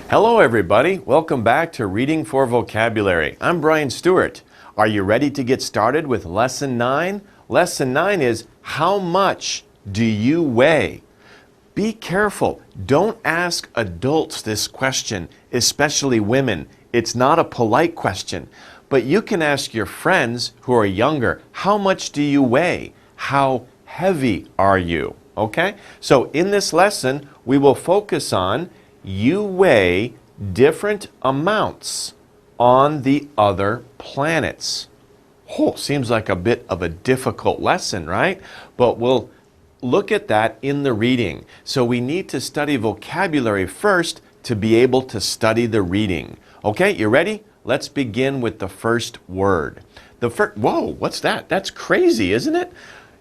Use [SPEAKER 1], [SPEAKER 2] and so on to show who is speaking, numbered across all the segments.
[SPEAKER 1] Hello everybody, welcome back to Reading for Vocabulary. I'm Brian Stewart. Are you ready to get started with Lesson 9? Lesson 9 is, how much do you weigh? Be careful, don't ask adults this question, especially women. It's not a polite question, but you can ask your friends who are younger, how much do you weigh? How heavy are you? Okay? So in this lesson, we will focus on you weigh different amounts on the other planets. Oh, seems like a bit of a difficult lesson, right? But we'll look at that in the reading. So we need to study vocabulary first to be able to study the reading. Okay, you ready? Let's begin with the first word. Whoa, what's that? That's crazy, isn't it?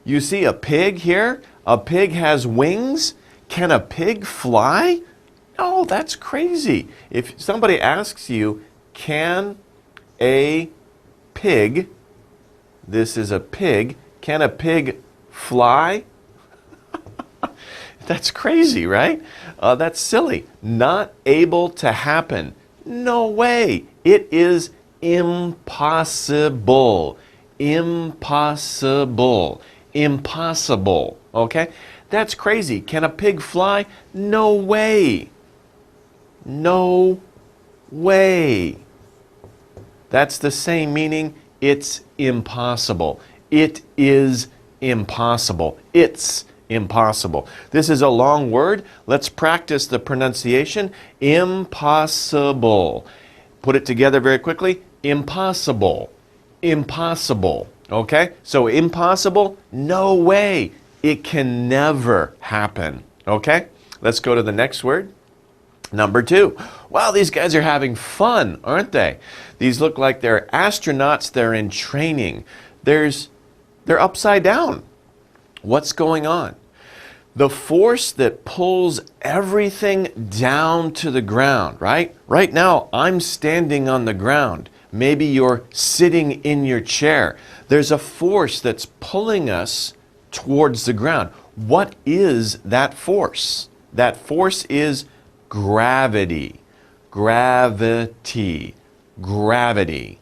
[SPEAKER 1] You see a pig here? A pig has wings. Can a pig fly? No, that's crazy. If somebody asks you, can a pig, this is a pig, can a pig fly? That's crazy, right? That's silly. Not able to happen. No way. It is impossible. Impossible. Impossible. Okay? That's crazy. Can a pig fly? No way. No way. That's the same meaning. It's impossible. It is impossible. It's impossible. This is a long word. Let's practice the pronunciation. Impossible. Put it together very quickly. Impossible. Impossible. Okay? So impossible? No way. It can never happen. Okay? Let's go to the next word. Number 2. Wow, these guys are having fun, aren't they? These look like they're astronauts. They're in training. They're upside down. What's going on? The force that pulls everything down to the ground, right? Right now, I'm standing on the ground. Maybe you're sitting in your chair. There's a force that's pulling us towards the ground. What is that force? That force is gravity. Gravity. Gravity.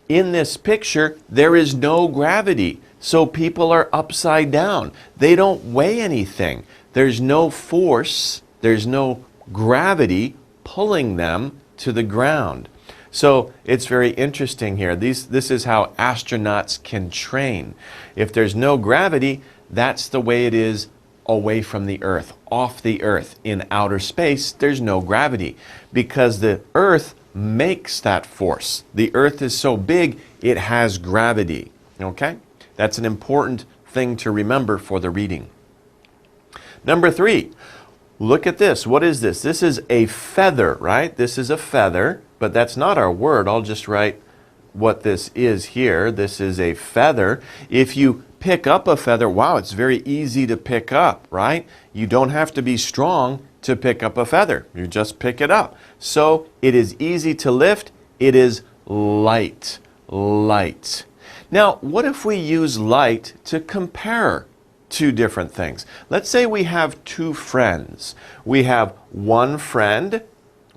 [SPEAKER 1] In this picture, there is no gravity. So people are upside down. They don't weigh anything. There's no force. There's no gravity pulling them to the ground. So it's very interesting here. This is how astronauts can train. If there's no gravity, that's the way it is away from the Earth, off the Earth. In outer space, there's no gravity because the Earth makes that force. The Earth is so big, it has gravity. Okay? That's an important thing to remember for the reading. Number 3, look at this. What is this? This is a feather, right? This is a feather, but that's not our word. I'll just write what this is here. This is a feather. If you pick up a feather, wow, it's very easy to pick up, right? You don't have to be strong to pick up a feather. You just pick it up. So it is easy to lift. It is light. Light. Now, what if we use light to compare two different things? Let's say we have two friends. We have one friend.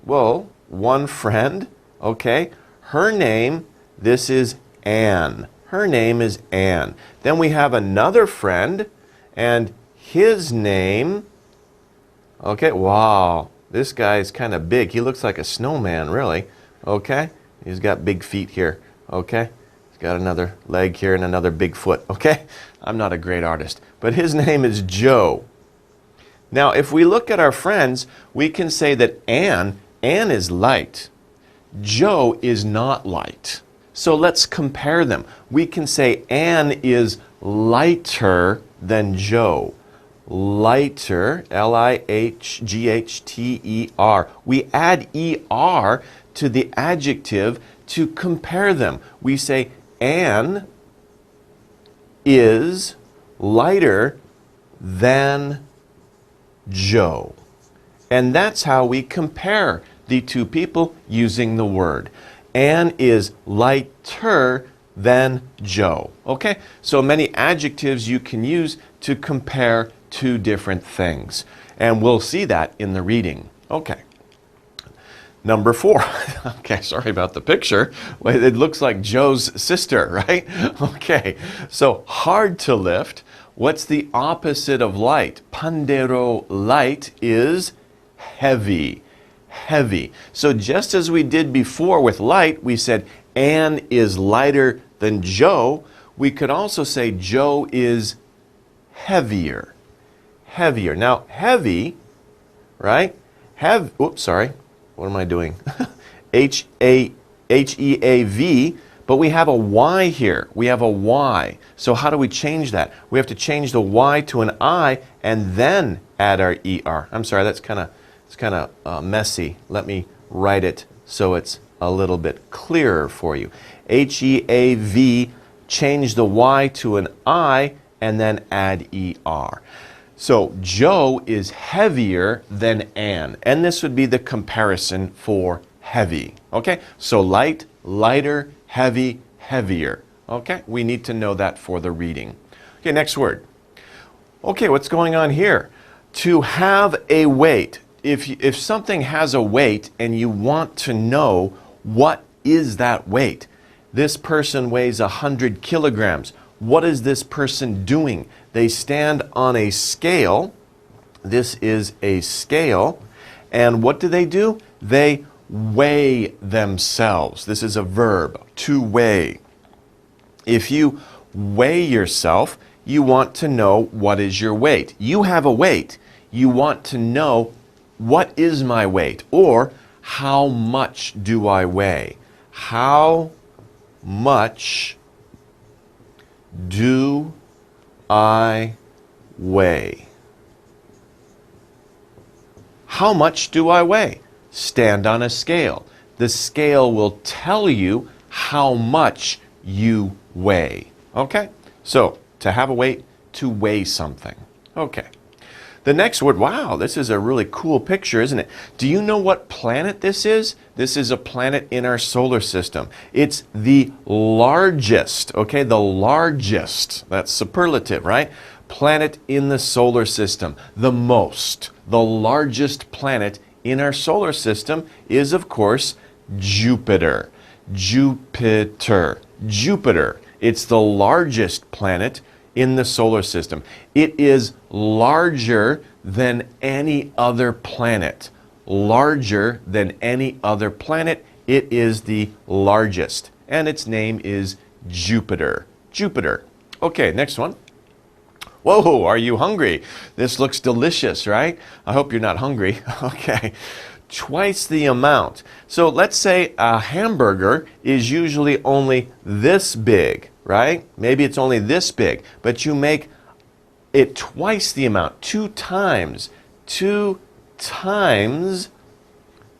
[SPEAKER 1] Well, one friend, okay? Her name, this is Anne. Her name is Anne. Then we have another friend, and his name, okay, wow, this guy is kind of big. He looks like a snowman, really, okay? He's got big feet here, okay? He's got another leg here and another big foot, okay? I'm not a great artist, but his name is Joe. Now, if we look at our friends, we can say that Anne is light. Joe is not light. So let's compare them. We can say Anne is lighter than Joe. Lighter, L-I-H-G-H-T-E-R. We add E-R to the adjective to compare them. We say Anne is lighter than Joe. And that's how we compare the two people using the word. Anne is lighter than Joe. Okay? So many adjectives you can use to compare two different things. And we'll see that in the reading. Okay. Number 4. Okay, sorry about the picture. Well, it looks like Joe's sister, right? Okay, so hard to lift. What's the opposite of light? Pandero light is heavy. Heavy. So just as we did before with light, we said Anne is lighter than Joe. We could also say Joe is heavier. Heavier. Now, heavy, right? Oops, sorry. What am I doing? H-E-A-V, but we have a Y here. We have a Y. So how do we change that? We have to change the Y to an I and then add our ER. I'm sorry, it's kind of messy. Let me write it so it's a little bit clearer for you. H-E-A-V, change the Y to an I and then add ER. So Joe is heavier than Anne, and this would be the comparison for heavy. Okay, so light, lighter, heavy, heavier. Okay, we need to know that for the reading. Okay, next word. Okay, what's going on here? To have a weight. If something has a weight and you want to know what is that weight, this person weighs 100 kilograms. What is this person doing? They stand on a scale. This is a scale. And what do? They weigh themselves. This is a verb, to weigh. If you weigh yourself, you want to know what is your weight. You have a weight. You want to know what is my weight, or how much do I weigh? How much do I weigh? How much do I weigh? Stand on a scale. The scale will tell you how much you weigh. Okay? So, to have a weight, to weigh something. Okay. The next word, wow, this is a really cool picture, isn't it? Do you know what planet this is? This is a planet in our solar system. It's the largest, okay, the largest, that's superlative, right? Planet in the solar system. The largest planet in our solar system is, of course, Jupiter. Jupiter. Jupiter. It's the largest planet in the solar system. It is larger than any other planet. Larger than any other planet. It is the largest. And its name is Jupiter. Jupiter. Okay, next one. Whoa, are you hungry? This looks delicious, right? I hope you're not hungry. Okay. Twice the amount. So let's say a hamburger is usually only this big, right? Maybe it's only this big, but you make it twice the amount, 2 times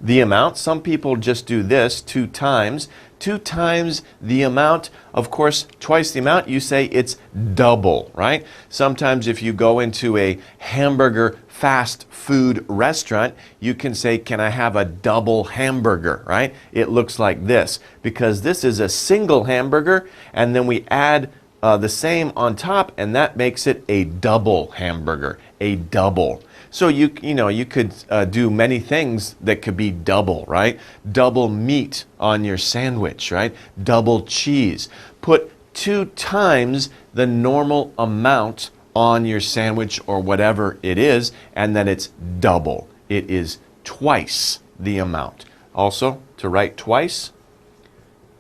[SPEAKER 1] the amount. Some people just do this, 2 times the amount. Of course, twice the amount, you say it's double, right? Sometimes if you go into a hamburger fast food restaurant, you can say, can I have a double hamburger, right? It looks like this, because this is a single hamburger, and then we add the same on top, and that makes it a double hamburger, a double. So you could do many things that could be double, right? Double meat on your sandwich, right? Double cheese. Put 2 times the normal amount on your sandwich or whatever it is, and then it's double. It is twice the amount. Also, to write twice,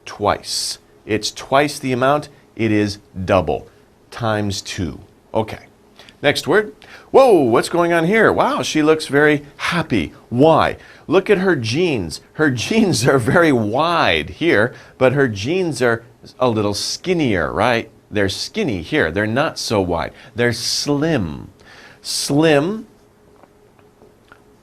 [SPEAKER 1] twice. It's twice the amount. It is double. Times 2. Okay. Next word. Whoa, what's going on here? Wow, she looks very happy. Why? Look at her jeans. Her jeans are very wide here, but her jeans are a little skinnier, right? They're skinny here. They're not so wide. They're slim. Slim,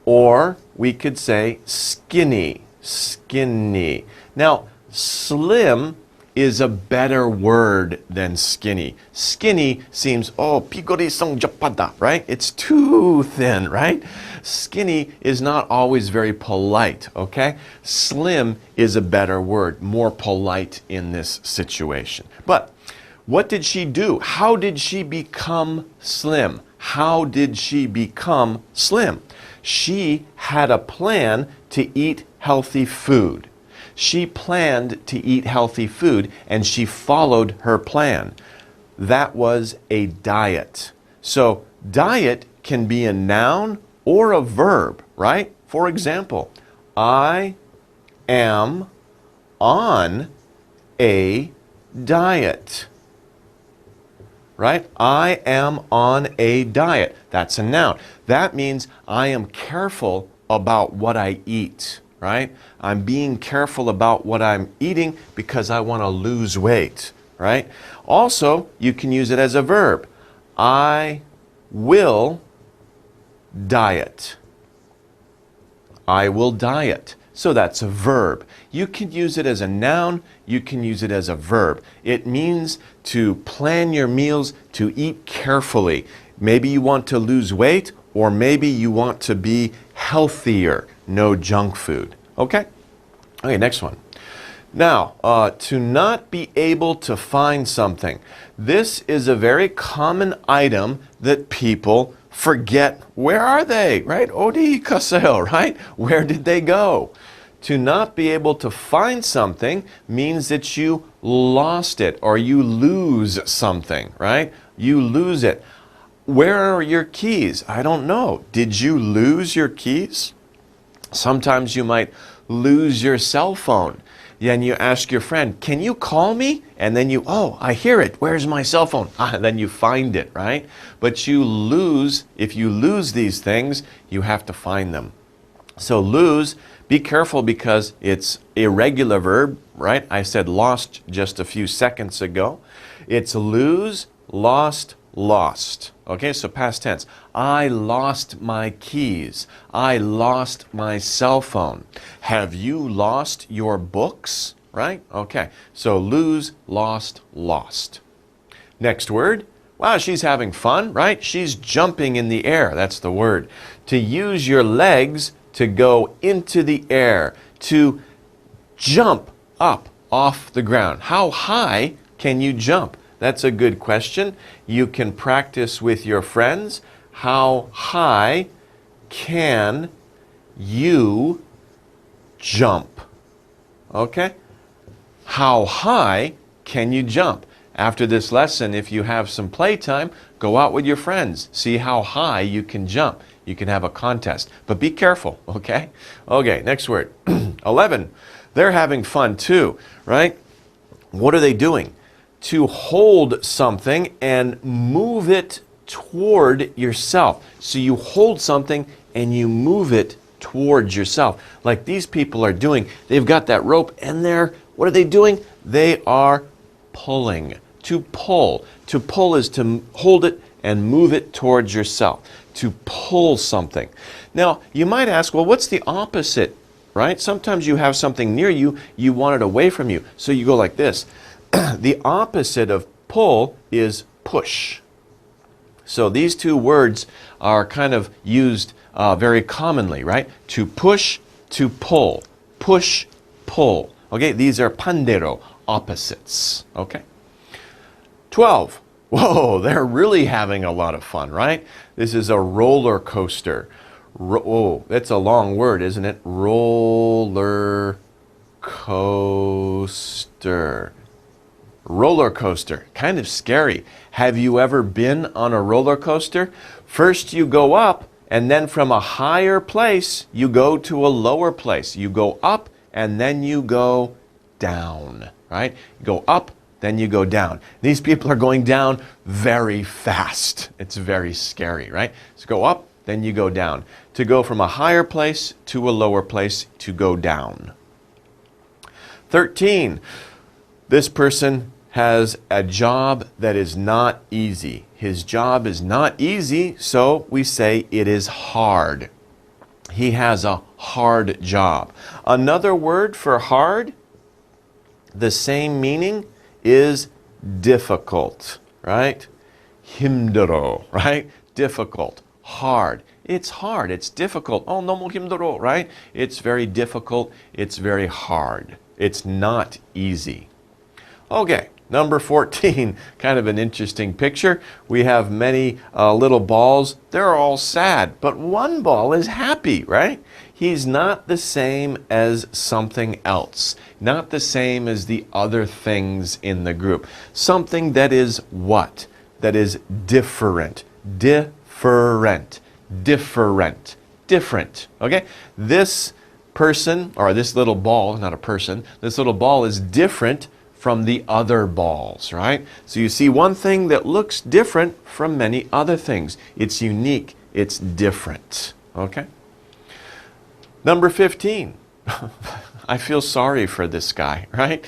[SPEAKER 1] or we could say skinny. Skinny. Now, slim is a better word than skinny. Skinny seems, pigori song japada, right? It's too thin, right? Skinny is not always very polite, okay? Slim is a better word, more polite in this situation. But what did she do? How did she become slim? How did she become slim? She had a plan to eat healthy food. She planned to eat healthy food and she followed her plan. That was a diet. So diet can be a noun or a verb, right? For example, I am on a diet. Right? I am on a diet. That's a noun. That means I am careful about what I eat, right? I'm being careful about what I'm eating because I want to lose weight, right? Also, you can use it as a verb. I will diet. I will diet. So that's a verb. You can use it as a noun, you can use it as a verb. It means to plan your meals, to eat carefully. Maybe you want to lose weight, or maybe you want to be healthier. No junk food. Okay? Okay, next one. Now, to not be able to find something. This is a very common item that people forget. Where are they? Right? Odi kaseo, right? Where did they go? To not be able to find something means that you lost it or you lose something, right? You lose it. Where are your keys? I don't know. Did you lose your keys? Sometimes you might lose your cell phone. Then you ask your friend, can you call me? And then you, oh, I hear it. Where's my cell phone? Then you find it, right? But you lose, if you lose these things, you have to find them. So lose, be careful because it's a irregular verb, right? I said lost just a few seconds ago. It's lose, lost, lost. Okay, so past tense. I lost my keys. I lost my cell phone. Have you lost your books? Right? Okay, so lose, lost, lost. Next word. Wow, she's having fun, right? She's jumping in the air. That's the word. To use your legs to go into the air, to jump up off the ground. How high can you jump? That's a good question. You can practice with your friends. How high can you jump? Okay? How high can you jump? After this lesson, if you have some playtime, go out with your friends. See how high you can jump. You can have a contest. But be careful, okay? Okay, next word. 11. They're having fun too, right? What are they doing? To hold something and move it toward yourself. So you hold something and you move it towards yourself. Like these people are doing. They've got that rope and what are they doing? They are pulling. To pull. To pull is to hold it and move it towards yourself. To pull something. Now, you might ask, well, what's the opposite, right? Sometimes you have something near you, you want it away from you. So you go like this. The opposite of pull is push. So these two words are kind of used very commonly, right? To push, to pull. Push, pull. Okay, these are pandero, opposites. Okay. 12. Whoa, they're really having a lot of fun, right? This is a roller coaster. Oh, that's a long word, isn't it? Roller coaster. Roller coaster, kind of scary. Have you ever been on a roller coaster? First you go up, and then from a higher place, you go to a lower place. You go up, and then you go down, right? You go up, then you go down. These people are going down very fast. It's very scary, right? So go up, then you go down. To go from a higher place to a lower place, to go down. 13. This person has a job that is not easy. His job is not easy, so we say it is hard. He has a hard job. Another word for hard, the same meaning, is difficult, right? 힘들어, right? Difficult, hard. It's hard, it's difficult. Oh, 너무 힘들어, right? It's very difficult, it's very hard. It's not easy. Okay, number 14, kind of an interesting picture. We have many little balls. They're all sad, but one ball is happy, right? He's not the same as something else, not the same as the other things in the group. Something that is what? That is different. Different. Different. Different. Okay? This person, or this little ball, not a person, this little ball is different from the other balls, right? So you see one thing that looks different from many other things. It's unique. It's different. Okay? Number 15. I feel sorry for this guy, right?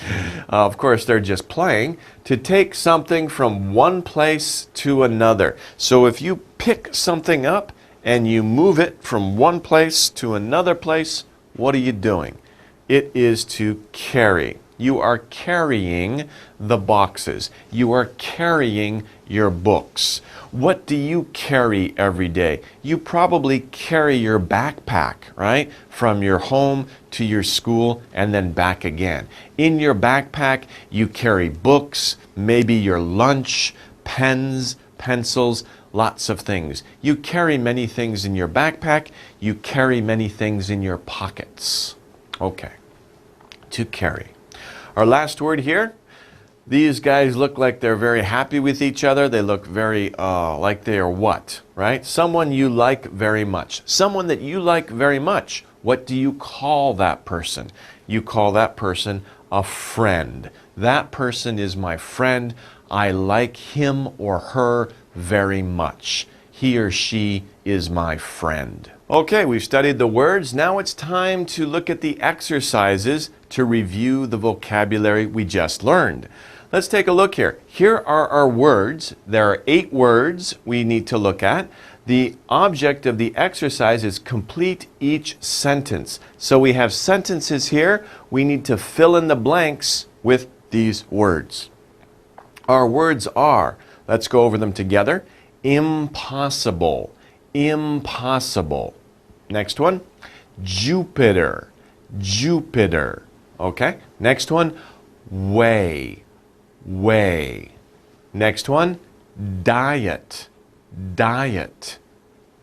[SPEAKER 1] Of course, they're just playing to take something from one place to another. So if you pick something up and you move it from one place to another place, what are you doing? It is to carry. You are carrying the boxes. You are carrying your books. What do you carry every day? You probably carry your backpack, right? From your home to your school and then back again. In your backpack, you carry books, maybe your lunch, pens, pencils, lots of things. You carry many things in your backpack. You carry many things in your pockets. Okay, to carry. Our last word here, these guys look like they're very happy with each other. They look very like they are what, right? Someone you like very much. Someone that you like very much. What do you call that person? You call that person a friend. That person is my friend. I like him or her very much. He or she is my friend. Okay, we've studied the words. Now it's time to look at the exercises to review the vocabulary we just learned. Let's take a look here. Here are our words. There are 8 words we need to look at. The object of the exercise is complete each sentence. So we have sentences here. We need to fill in the blanks with these words. Our words are, let's go over them together. Impossible. Impossible. Next one, Jupiter. Jupiter. Okay. Next one, way. Way. Next one, diet. Diet.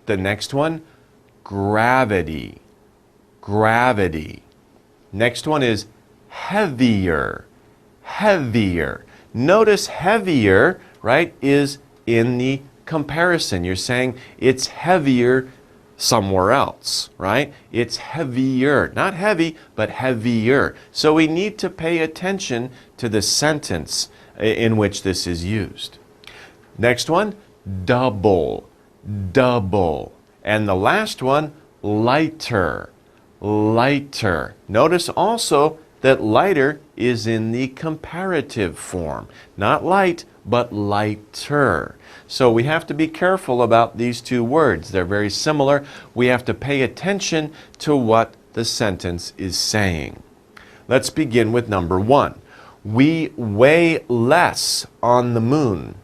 [SPEAKER 1] The next one, gravity. Gravity. Next one is heavier. Heavier. Notice heavier, right, is in the comparison. You're saying it's heavier somewhere else, right? It's heavier. Not heavy, but heavier. So we need to pay attention to the sentence in which this is used. Next one, double. Double. And the last one, lighter. Lighter. Notice also that lighter is in the comparative form. Not light, but lighter. So we have to be careful about these 2 words. They're very similar. We have to pay attention to what the sentence is saying. Let's begin with number 1. We weigh less on the moon.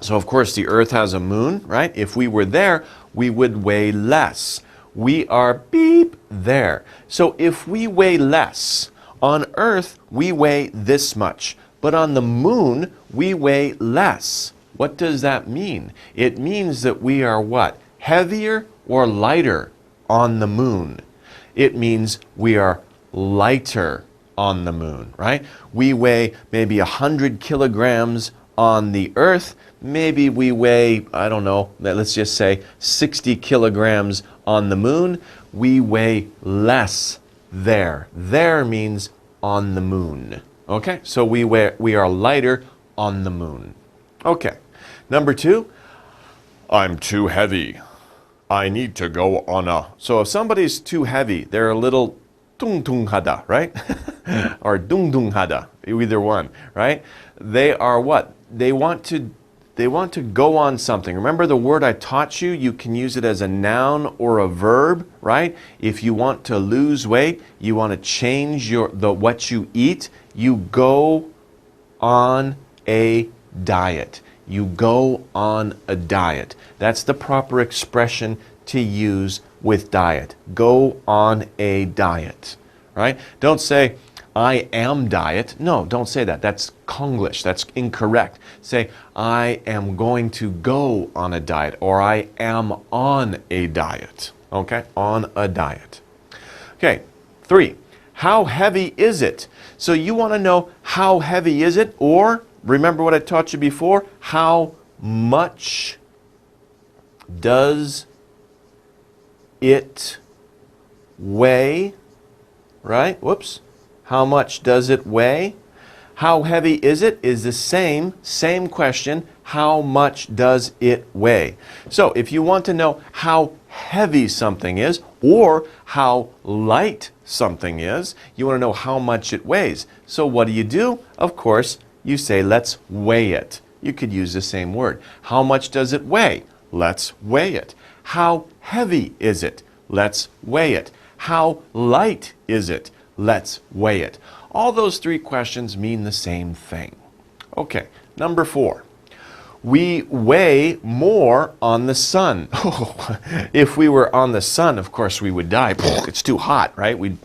[SPEAKER 1] So of course the earth has a moon, right? If we were there, we would weigh less. We are beep there. So if we weigh less, on earth we weigh this much. But on the moon, we weigh less. What does that mean? It means that we are what? Heavier or lighter on the moon. It means we are lighter on the moon, right? We weigh maybe 100 kilograms on the earth. Maybe we weigh, I don't know, let's just say 60 kilograms on the moon. We weigh less there. There means on the moon. Okay, so we are lighter on the moon. Okay, number 2, I'm too heavy. I need to go on a... So if somebody's too heavy, they're a little tung-tung-hada, right? Or dung-dung-hada, either one, right? They are what? They want to go on something. Remember the word I taught you? You can use it as a noun or a verb, right? If you want to lose weight, you want to change what you eat, you go on a diet. You go on a diet. That's the proper expression to use with diet. Go on a diet, right? Don't say, I am diet. No, don't say that. That's Konglish. That's incorrect. Say, I am going to go on a diet, or I am on a diet. Okay? On a diet. Okay, 3. How heavy is it? So you want to know how heavy is it, or remember what I taught you before, how much does it weigh, right? Whoops. How much does it weigh? How heavy is it is the same question. How much does it weigh? So if you want to know how heavy something is or how light something is, you want to know how much it weighs. So what do? Of course, you say, let's weigh it. You could use the same word. How much does it weigh? Let's weigh it. How heavy is it? Let's weigh it. How light is it? Let's weigh it. All those 3 questions mean the same thing. Okay, number 4. We weigh more on the sun. If we were on the sun, of course, we would die. It's too hot, right? We'd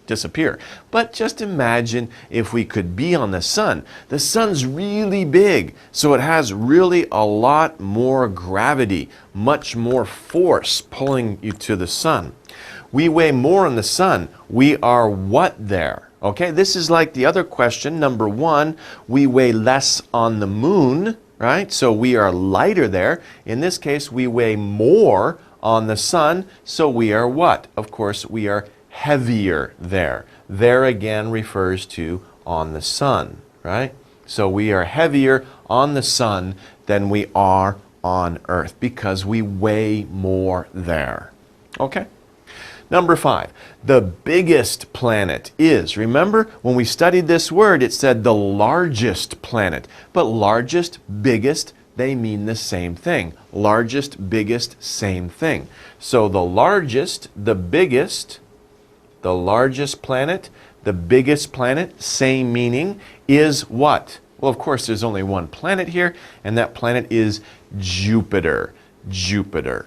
[SPEAKER 1] disappear. But just imagine if we could be on the sun. The sun's really big, so it has really a lot more gravity, much more force pulling you to the sun. We weigh more on the sun. We are what there? Okay, this is like the other question, number 1. We weigh less on the moon, right? So we are lighter there. In this case, we weigh more on the sun, so we are what? Of course, we are heavier there. There again refers to on the sun, right? So we are heavier on the sun than we are on Earth because we weigh more there. Okay? Number 5, the biggest planet is, remember when we studied this word, it said the largest planet. But largest, biggest, they mean the same thing. Largest, biggest, same thing. So the largest, the biggest, the largest planet, the biggest planet, same meaning, is what? Well, of course, there's only one planet here, and that planet is Jupiter. Jupiter.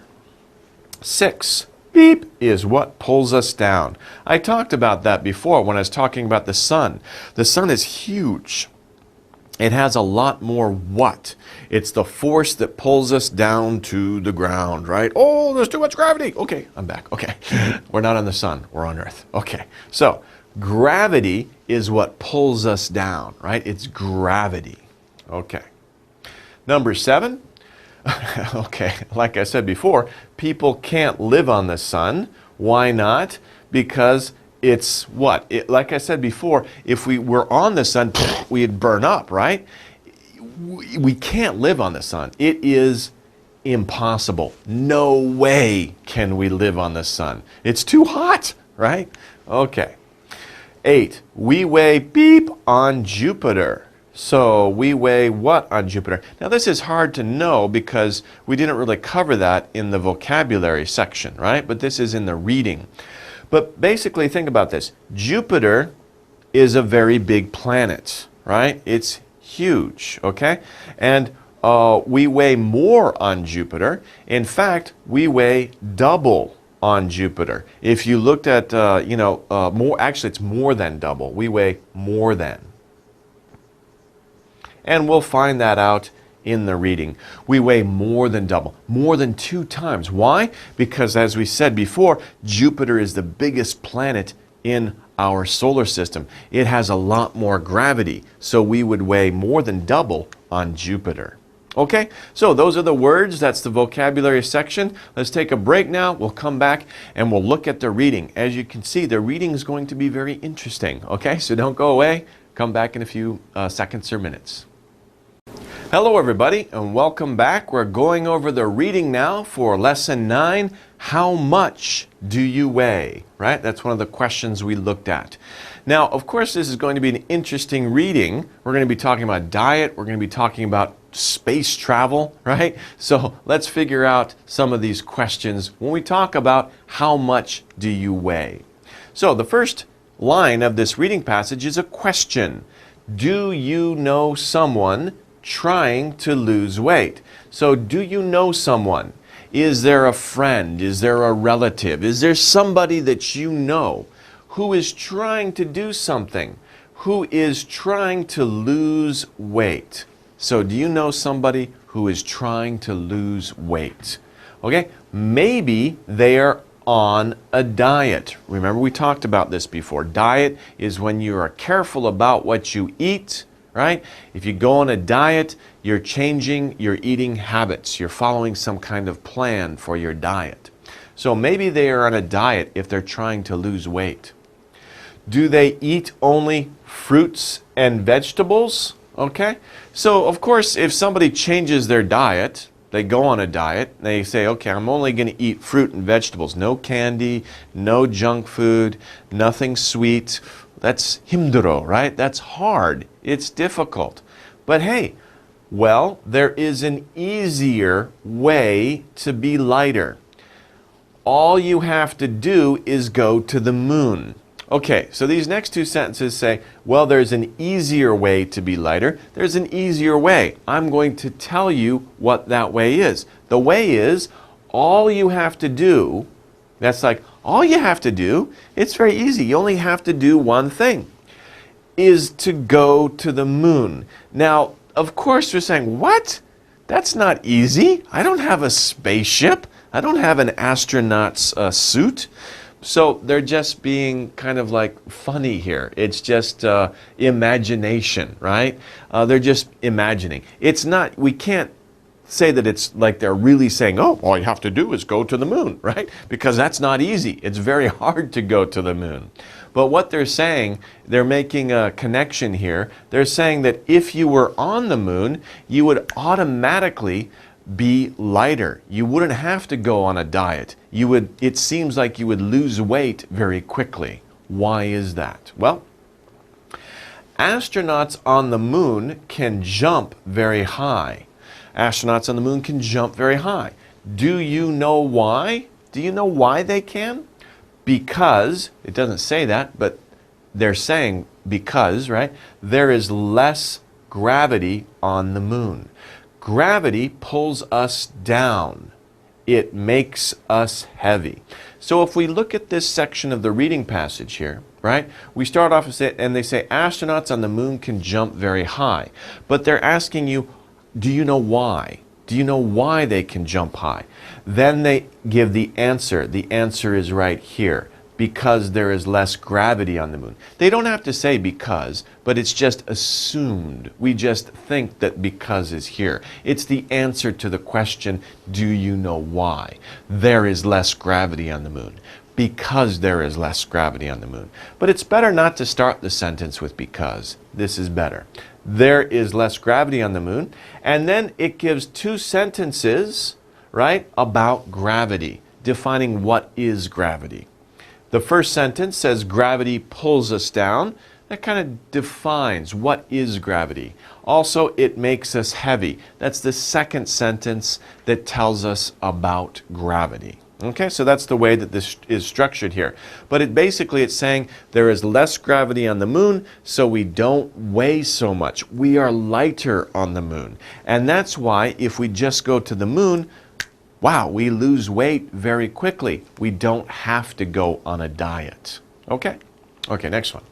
[SPEAKER 1] 6. Beep is what pulls us down. I talked about that before when I was talking about the sun. The sun is huge. It has a lot more what? It's the force that pulls us down to the ground, right? Oh, there's too much gravity. Okay, I'm back. Okay, we're not on the sun. We're on Earth. Okay, so gravity is what pulls us down, right? It's gravity. Okay. Number 7. Okay, like I said before, people can't live on the sun. Why not? Because it's what? Like I said before, if we were on the sun, we'd burn up, right? We can't live on the sun. It is impossible. No way can we live on the sun. It's too hot, right? Okay. 8. We weigh beep on Jupiter. So we weigh what on Jupiter? Now this is hard to know because we didn't really cover that in the vocabulary section, right? But this is in the reading. But basically think about this. Jupiter is a very big planet, right? It's huge, okay? And we weigh more on Jupiter. In fact, we weigh double on Jupiter. If you looked at, more, actually it's more than double. We weigh more than. And we'll find that out in the reading. We weigh more than double, more than 2 times. Why? Because as we said before, Jupiter is the biggest planet in our solar system. It has a lot more gravity, so we would weigh more than double on Jupiter. Okay, so those are the words. That's the vocabulary section. Let's take a break now. We'll come back and we'll look at the reading. As you can see, the reading is going to be very interesting. Okay, so don't go away. Come back in a few seconds or minutes. Hello everybody and welcome back. We're going over the reading now for lesson 9. How much do you weigh? Right? That's one of the questions we looked at. Now, of course, this is going to be an interesting reading. We're going to be talking about diet. We're going to be talking about space travel, right? So let's figure out some of these questions when we talk about how much do you weigh. So the first line of this reading passage is a question. Do you know someone trying to lose weight? So do you know someone? Is there a friend? Is there a relative? Is there somebody that you know who is trying to do something? Who is trying to lose weight? So do you know somebody who is trying to lose weight? Okay, maybe they are on a diet. Remember, we talked about this before. Diet is when you are careful about what you eat, right? If you go on a diet, you're changing your eating habits. You're following some kind of plan for your diet. So maybe they are on a diet if they're trying to lose weight. Do they eat only fruits and vegetables? Okay. So, of course, if somebody changes their diet, they go on a diet, they say, okay, I'm only going to eat fruit and vegetables. No candy, no junk food, nothing sweet. That's 힘들어, right? That's hard. It's difficult. But hey, well, there is an easier way to be lighter. All you have to do is go to the moon. Okay, so these next two sentences say, well, there's an easier way to be lighter. There's an easier way. I'm going to tell you what that way is. The way is, all you have to do, that's like, all you have to do, it's very easy. You only have to do one thing, is to go to the moon. Now, of course, you're saying, what? That's not easy. I don't have a spaceship. I don't have an astronaut's suit. So they're just being kind of like funny here. It's just imagination, right? They're just imagining. It's not, we can't say that it's like they're really saying, oh, all you have to do is go to the moon, right? Because that's not easy. It's very hard to go to the moon. But what they're saying, they're making a connection here. They're saying that if you were on the moon, you would automatically be lighter. You wouldn't have to go on a diet. You would, it seems like you would lose weight very quickly. Why is that? Well, astronauts on the moon can jump very high. Astronauts on the moon can jump very high. Do you know why? Do you know why they can? Because, it doesn't say that, but they're saying because, right? There is less gravity on the moon. Gravity pulls us down. It makes us heavy. So if we look at this section of the reading passage here, right? We start off and they say astronauts on the moon can jump very high. But they're asking you, do you know why? Do you know why they can jump high? Then they give the answer. The answer is right here. Because there is less gravity on the moon. They don't have to say because, but it's just assumed. We just think that because is here. It's the answer to the question, do you know why? There is less gravity on the moon. Because there is less gravity on the moon. But it's better not to start the sentence with because. This is better. There is less gravity on the moon. And then it gives two sentences, right, about gravity, defining what is gravity. The first sentence says gravity pulls us down. That kind of defines what is gravity. Also, it makes us heavy. That's the second sentence that tells us about gravity. Okay, so that's the way that this is structured here. But it's saying there is less gravity on the moon, so we don't weigh so much. We are lighter on the moon. And that's why if we just go to the moon, wow, we lose weight very quickly. We don't have to go on a diet. Okay? Okay, next one.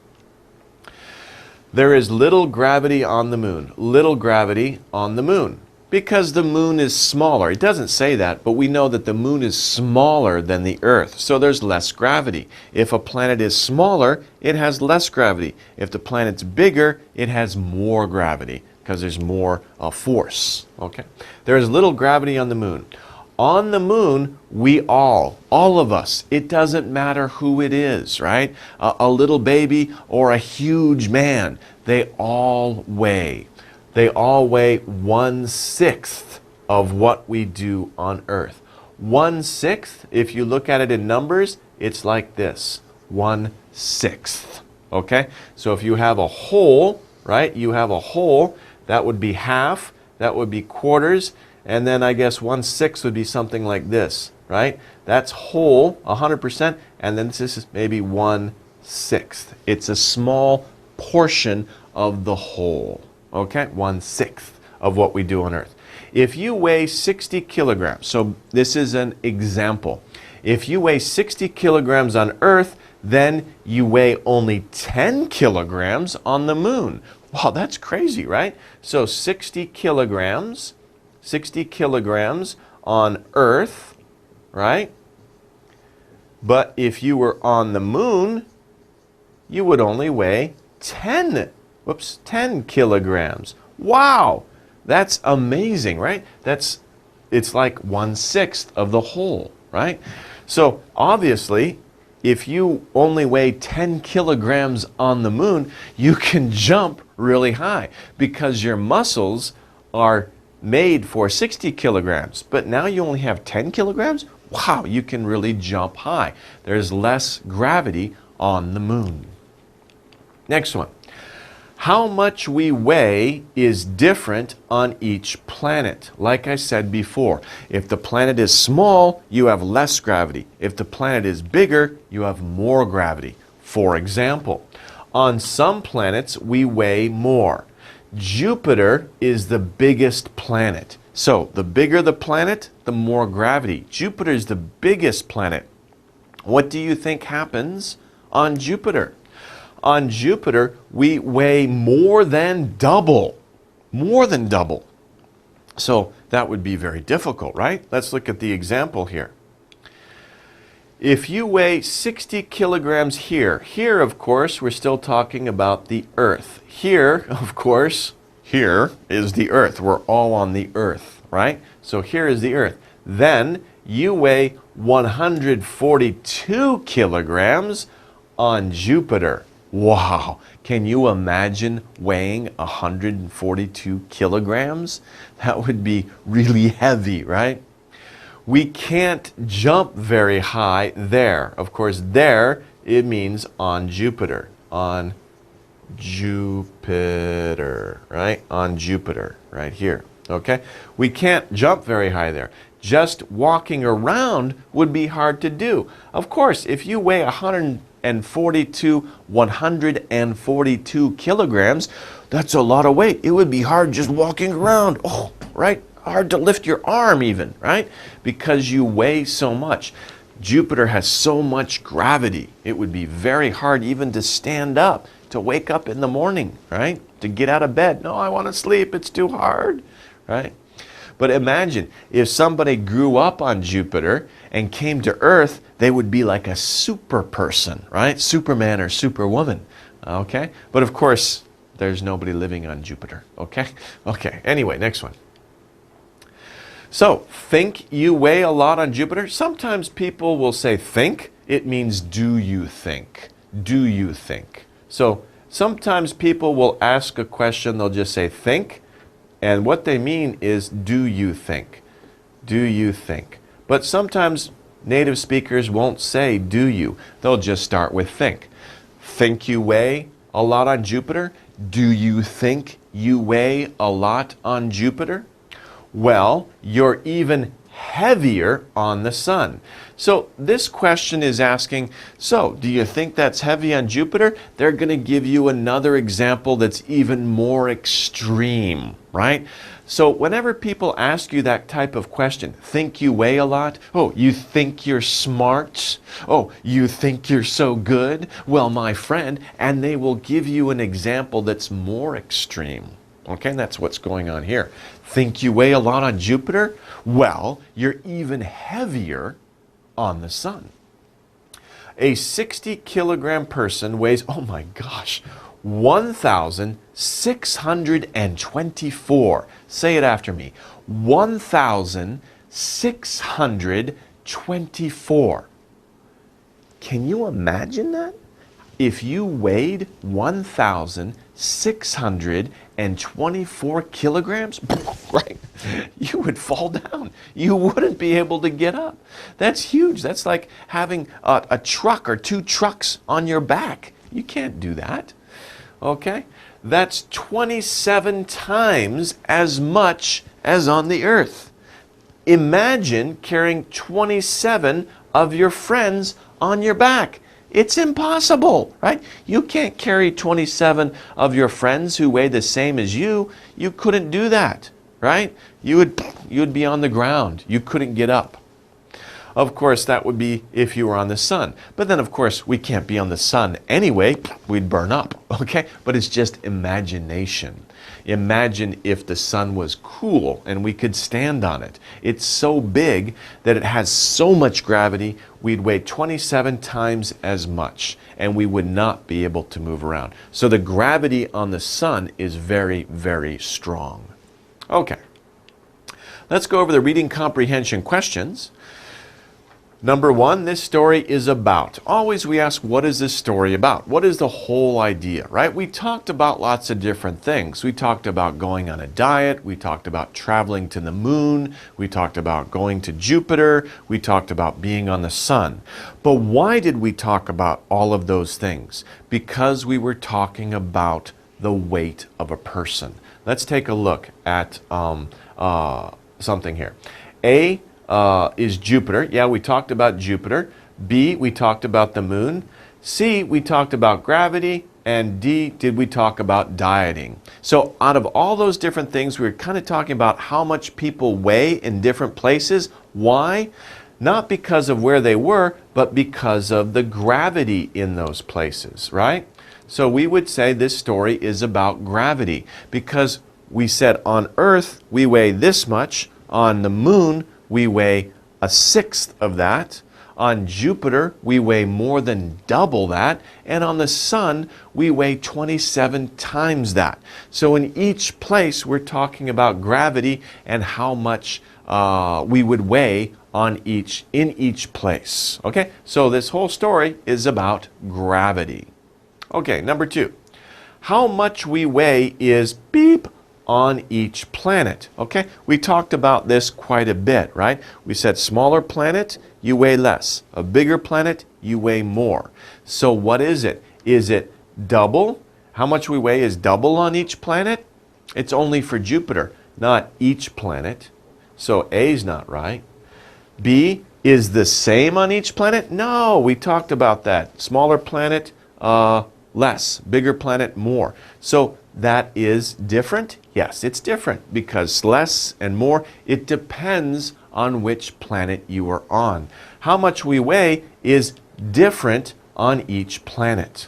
[SPEAKER 1] There is little gravity on the moon. Little gravity on the moon. Because the moon is smaller. It doesn't say that, but we know that the moon is smaller than the Earth. So there's less gravity. If a planet is smaller, it has less gravity. If the planet's bigger, it has more gravity because there's more force. Okay? There is little gravity on the moon. On the moon, we all of us, it doesn't matter who it is, right? A little baby or a huge man, they all weigh. They all weigh 1/6 of what we do on Earth. 1/6, if you look at it in numbers, it's like this, 1/6, okay? So if you have a whole, right, you have a whole, that would be half, that would be quarters, and then I guess 1/6 would be something like this, right? That's whole, 100%, and then this is maybe 1/6. It's a small portion of the whole, okay? 1/6 of what we do on Earth. If you weigh 60 kilograms, so this is an example. If you weigh 60 kilograms on Earth, then you weigh only 10 kilograms on the moon. Wow, that's crazy, right? So 60 kilograms on Earth, right? But if you were on the moon, you would only weigh 10 kilograms. Wow, that's amazing, right? It's like 1/6 of the whole, right? So obviously, if you only weigh 10 kilograms on the moon, you can jump really high because your muscles are made for 60 kilograms. But now you only have 10 kilograms? Wow, you can really jump high. There's less gravity on the moon. Next one. How much we weigh is different on each planet. Like I said before, if the planet is small, you have less gravity. If the planet is bigger, you have more gravity. For example, on some planets, we weigh more. Jupiter is the biggest planet. So the bigger the planet, the more gravity. Jupiter is the biggest planet. What do you think happens on Jupiter? On Jupiter, we weigh more than double. More than double. So that would be very difficult, right? Let's look at the example here. If you weigh 60 kilograms here, of course, we're still talking about the Earth. Here, of course, here is the Earth. We're all on the Earth, right? So here is the Earth. Then you weigh 142 kilograms on Jupiter. Wow, can you imagine weighing 142 kilograms? That would be really heavy, right? We can't jump very high there. Of course, there, it means on Jupiter. On Jupiter, right? On Jupiter, right here, okay? We can't jump very high there. Just walking around would be hard to do. Of course, if you weigh 142 kilograms, that's a lot of weight. It would be hard just walking around. Oh, right? Hard to lift your arm even, right? Because you weigh so much. Jupiter has so much gravity. It would be very hard even to stand up, to wake up in the morning, right? To get out of bed. No, I want to sleep. It's too hard, right? But imagine if somebody grew up on Jupiter and came to Earth, they would be like a super person, right? Superman or superwoman, okay? But of course, there's nobody living on Jupiter, okay? Okay, anyway, next one. So, think you weigh a lot on Jupiter? Sometimes people will say think. It means do you think? Do you think? So, sometimes people will ask a question, they'll just say think. And what they mean is, do you think? Do you think? But sometimes native speakers won't say, do you? They'll just start with think. Think you weigh a lot on Jupiter? Do you think you weigh a lot on Jupiter? Well, you're even heavier on the sun. So this question is asking, so do you think that's heavy on Jupiter? They're going to give you another example that's even more extreme, right? So whenever people ask you that type of question, think you weigh a lot? Oh, you think you're smart? Oh, you think you're so good? Well, my friend, and they will give you an example that's more extreme. Okay, and that's what's going on here. Think you weigh a lot on Jupiter? Well, you're even heavier on the sun. A 60-kilogram person weighs, oh my gosh, 1,624. Say it after me. 1,624. Can you imagine that? If you weighed 1,624 kilograms, right, you would fall down. You wouldn't be able to get up. That's huge. That's like having a truck or two trucks on your back. You can't do that. Okay? That's 27 times as much as on the earth. Imagine carrying 27 of your friends on your back. It's impossible, right? You can't carry 27 of your friends who weigh the same as you. You couldn't do that, right? You'd be on the ground. You couldn't get up. Of course, that would be if you were on the sun. But then, of course, we can't be on the sun anyway. We'd burn up, okay? But it's just imagination. Imagine if the sun was cool and we could stand on it. It's so big that it has so much gravity, we'd weigh 27 times as much, and we would not be able to move around. So the gravity on the sun is very, very strong. Okay, let's go over the reading comprehension questions. Number one, this story is about. Always we ask, what is this story about? What is the whole idea, right? We talked about lots of different things. We talked about going on a diet. We talked about traveling to the moon. We talked about going to Jupiter. We talked about being on the sun. But why did we talk about all of those things? Because we were talking about the weight of a person. Let's take a look at something here. A is Jupiter. Yeah, we talked about Jupiter. B, we talked about the moon. C, we talked about gravity. And D, did we talk about dieting? So out of all those different things, we were kind of talking about how much people weigh in different places. Why? Not because of where they were, but because of the gravity in those places, right? So we would say this story is about gravity because we said on Earth, we weigh this much. On the moon, we weigh 1/6 of that. On Jupiter, we weigh more than double that. And on the sun, we weigh 27 times that. So in each place, we're talking about gravity and how much we would weigh in each place. Okay, so this whole story is about gravity. Okay, number two. How much we weigh is beep on each planet. Okay, we talked about this quite a bit, right? We said smaller planet, you weigh less. A bigger planet, you weigh more. So what is it? Is it double? How much we weigh is double on each planet? It's only for Jupiter, not each planet. So A is not right. B is the same on each planet? No, we talked about that. Smaller planet, less. Bigger planet, more. So that is different? Yes, it's different because less and more, it depends on which planet you are on. How much we weigh is different on each planet.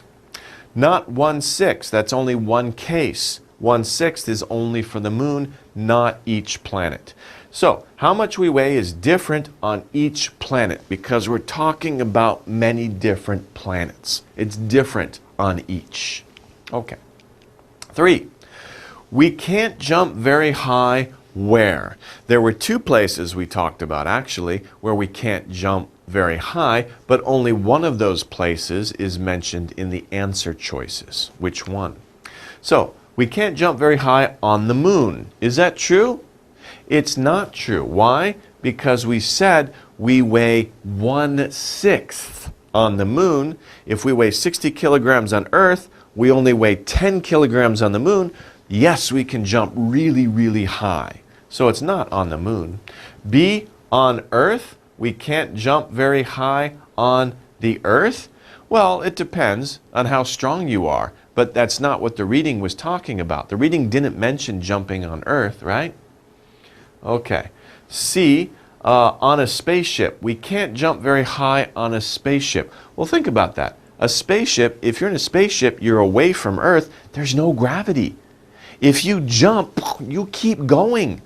[SPEAKER 1] Not 1/6, that's only one case. 1/6 is only for the moon, not each planet. So, how much we weigh is different on each planet because we're talking about many different planets. It's different on each. Okay. 3. We can't jump very high where? There were two places we talked about actually where we can't jump very high, but only one of those places is mentioned in the answer choices. Which one? So, we can't jump very high on the moon. Is that true? It's not true. Why? Because we said we weigh 1/6 on the moon. If we weigh 60 kilograms on Earth, we only weigh 10 kilograms on the moon. Yes, we can jump really, really high. So it's not on the moon. B, on Earth, we can't jump very high on the Earth. Well, it depends on how strong you are, but that's not what the reading was talking about. The reading didn't mention jumping on Earth, right? Okay. C, on a spaceship. We can't jump very high on a spaceship. Well, think about that. A spaceship, if you're in a spaceship, you're away from Earth, there's no gravity. If you jump, you keep going.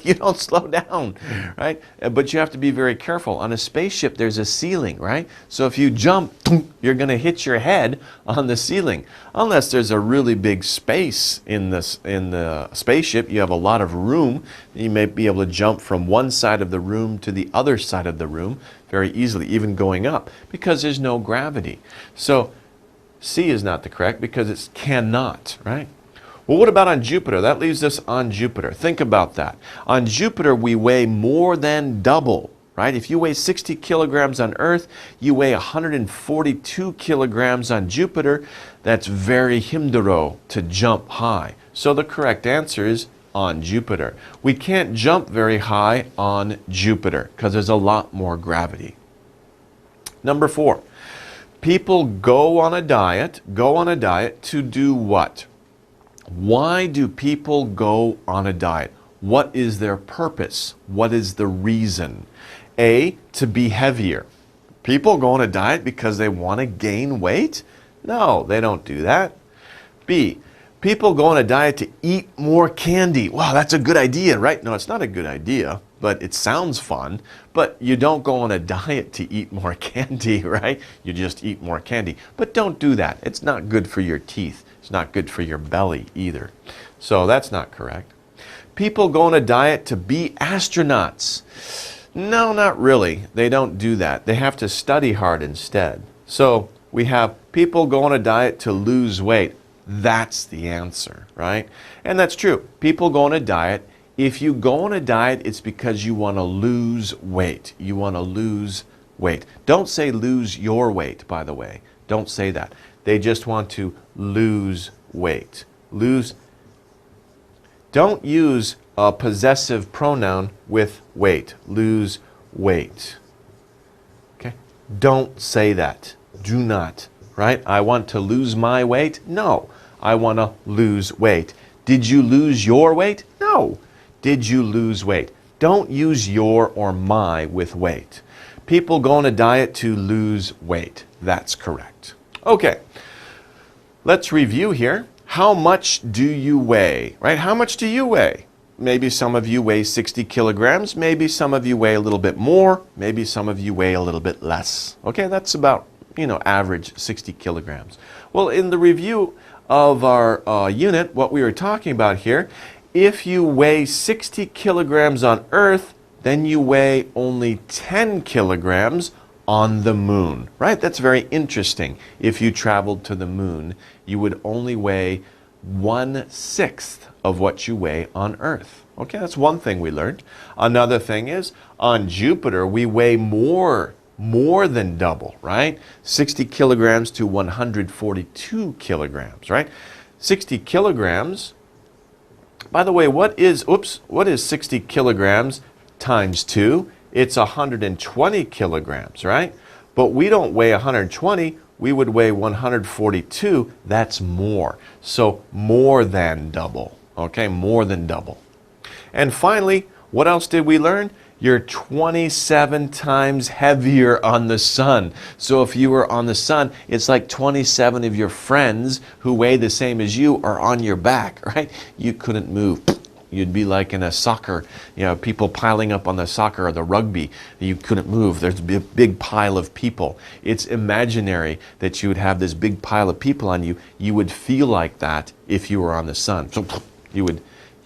[SPEAKER 1] You don't slow down, right? But you have to be very careful. On a spaceship, there's a ceiling, right? So if you jump, you're going to hit your head on the ceiling. Unless there's a really big space in the spaceship, you have a lot of room. You may be able to jump from one side of the room to the other side of the room very easily, even going up, because there's no gravity. So C is not the correct because it cannot, right? Well, what about on Jupiter? That leaves us on Jupiter. Think about that. On Jupiter, we weigh more than double, right? If you weigh 60 kilograms on Earth, you weigh 142 kilograms on Jupiter. That's very himdero to jump high. So the correct answer is on Jupiter. We can't jump very high on Jupiter because there's a lot more gravity. Number 4, people go on a diet to do what? Why do people go on a diet? What is their purpose? What is the reason? A, to be heavier. People go on a diet because they want to gain weight? No, they don't do that. B, People go on a diet to eat more candy. Wow, that's a good idea, right? No, it's not a good idea, but it sounds fun. But you don't go on a diet to eat more candy, right? You just eat more candy. But don't do that. It's not good for your teeth. It's not good for your belly either. So that's not correct. People go on a diet to be astronauts. No, not really. They don't do that. They have to study hard instead. So we have people go on a diet to lose weight. That's the answer, right? And that's true. People go on a diet. If you go on a diet, it's because you want to lose weight. You want to lose weight. Don't say lose your weight, by the way. Don't say that. They just want to lose weight. Lose. Don't use a possessive pronoun with weight. Lose weight. Okay? Don't say that. Do not. Right? I want to lose my weight? No. I want to lose weight. Did you lose your weight? No. Did you lose weight? Don't use your or my with weight. People go on a diet to lose weight. That's correct. Okay. Let's review here. How much do you weigh? Right? How much do you weigh? Maybe some of you weigh 60 kilograms. Maybe some of you weigh a little bit more. Maybe some of you weigh a little bit less. Okay, that's about, average 60 kilograms. Well, in the review of our unit, what we were talking about here, if you weigh 60 kilograms on Earth, then you weigh only 10 kilograms on the moon, right? That's very interesting. If you traveled to the moon, you would only weigh 1/6 of what you weigh on Earth. Okay, that's one thing we learned. Another thing is, on Jupiter, we weigh more than double, right? 60 kilograms to 142 kilograms, right? 60 kilograms, by the way, what is 60 kilograms times 2? It's 120 kilograms, right? But we don't weigh 120, we would weigh 142. That's more. So more than double, okay? More than double. And finally, what else did we learn? You're 27 times heavier on the sun. So if you were on the sun, it's like 27 of your friends who weigh the same as you are on your back, right? You couldn't move. You'd be like in a soccer, people piling up on the soccer or the rugby. You couldn't move. There's a big pile of people. It's imaginary that you would have this big pile of people on you. You would feel like that if you were on the sun. So you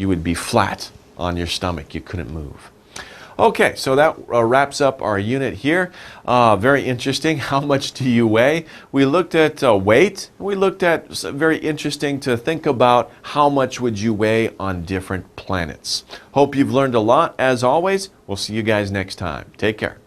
[SPEAKER 1] would be flat on your stomach. You couldn't move. Okay, so that wraps up our unit here. Very interesting. How much do you weigh? We looked at weight. We looked at very interesting to think about how much would you weigh on different planets. Hope you've learned a lot. As always, we'll see you guys next time. Take care.